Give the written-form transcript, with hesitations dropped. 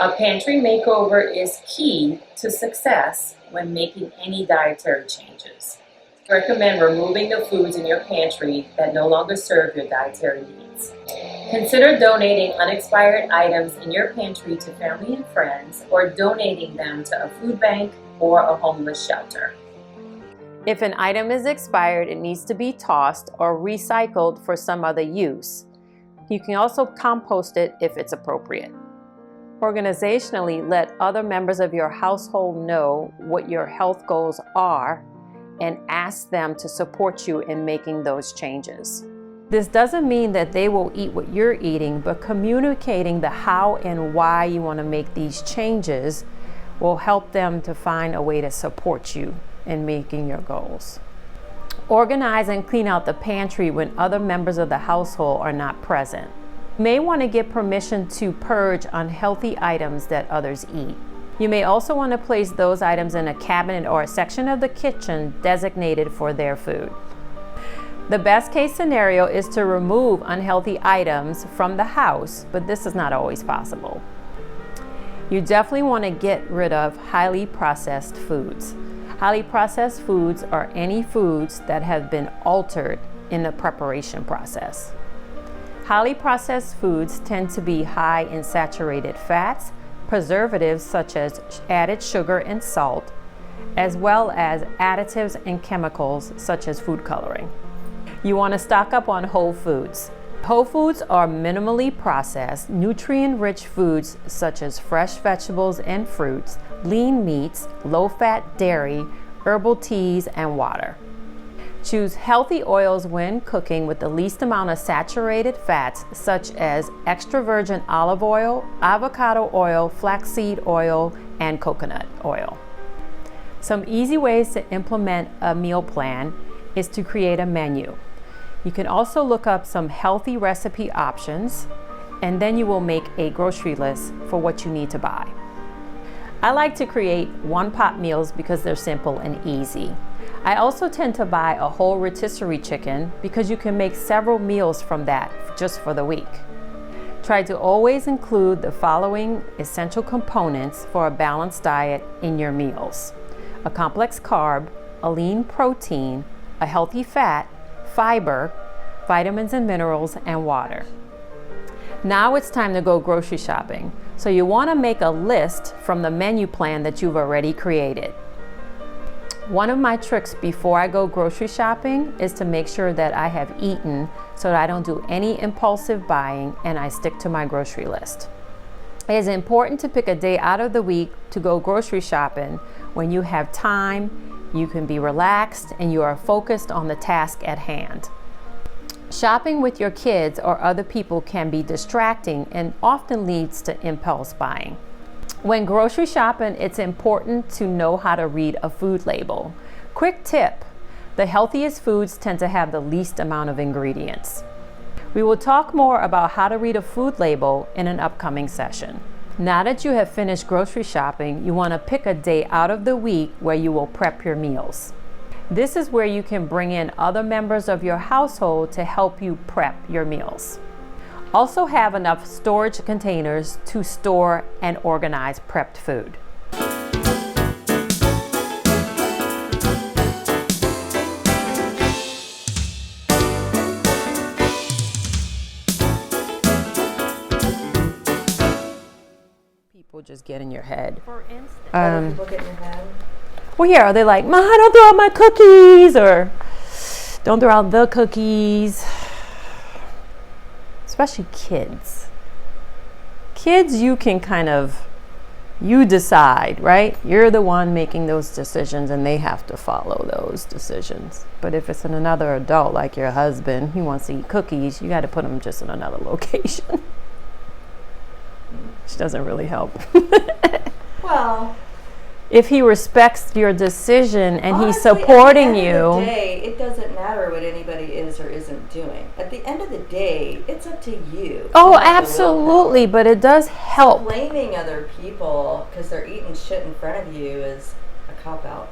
A pantry makeover is key to success when making any dietary changes. Recommend removing the foods in your pantry that no longer serve your dietary needs. Consider donating unexpired items in your pantry to family and friends, or donating them to a food bank or a homeless shelter. If an item is expired, it needs to be tossed or recycled for some other use. You can also compost it if it's appropriate. Organizationally, let other members of your household know what your health goals are and ask them to support you in making those changes. This doesn't mean that they will eat what you're eating, but communicating the how and why you want to make these changes will help them to find a way to support you in making your goals. Organize and clean out the pantry when other members of the household are not present. You may want to get permission to purge unhealthy items that others eat. You may also want to place those items in a cabinet or a section of the kitchen designated for their food. The best case scenario is to remove unhealthy items from the house, but this is not always possible. You definitely want to get rid of highly processed foods. Highly processed foods are any foods that have been altered in the preparation process. Highly processed foods tend to be high in saturated fats, preservatives such as added sugar and salt, as well as additives and chemicals such as food coloring. You want to stock up on whole foods. Whole foods are minimally processed, nutrient-rich foods such as fresh vegetables and fruits, lean meats, low-fat dairy, herbal teas, and water. Choose healthy oils when cooking with the least amount of saturated fats such as extra virgin olive oil, avocado oil, flaxseed oil, and coconut oil. Some easy ways to implement a meal plan is to create a menu. You can also look up some healthy recipe options, and then you will make a grocery list for what you need to buy. I like to create one-pot meals because they're simple and easy. I also tend to buy a whole rotisserie chicken because you can make several meals from that just for the week. Try to always include the following essential components for a balanced diet in your meals: a complex carb, a lean protein, a healthy fat, fiber, vitamins and minerals, and water. Now it's time to go grocery shopping. So you want to make a list from the menu plan that you've already created. One of my tricks before I go grocery shopping is to make sure that I have eaten so that I don't do any impulsive buying and I stick to my grocery list. It is important to pick a day out of the week to go grocery shopping when you have time, you can be relaxed, and you are focused on the task at hand. Shopping with your kids or other people can be distracting and often leads to impulse buying. When grocery shopping, it's important to know how to read a food label. Quick tip: the healthiest foods tend to have the least amount of ingredients. We will talk more about how to read a food label in an upcoming session. Now that you have finished grocery shopping, you want to pick a day out of the week where you will prep your meals. This is where you can bring in other members of your household to help you prep your meals. Also have enough storage containers to store and organize prepped food. People just get in your head. For instance, people get in your head. Well, yeah, are they like, Ma, don't throw out my cookies, or don't throw out the cookies? Especially kids. Kids, you can you decide, right? You're the one making those decisions and they have to follow those decisions. But if it's another adult, like your husband, he wants to eat cookies, you got to put him just in another location. Which doesn't really help. Well, if he respects your decision and honestly, he's supporting at the end you. of the day, it doesn't matter what anybody is or isn't doing. At the end of the day, it's up to you. Oh, absolutely, but it does help. Blaming other people because they're eating shit in front of you is a cop-out.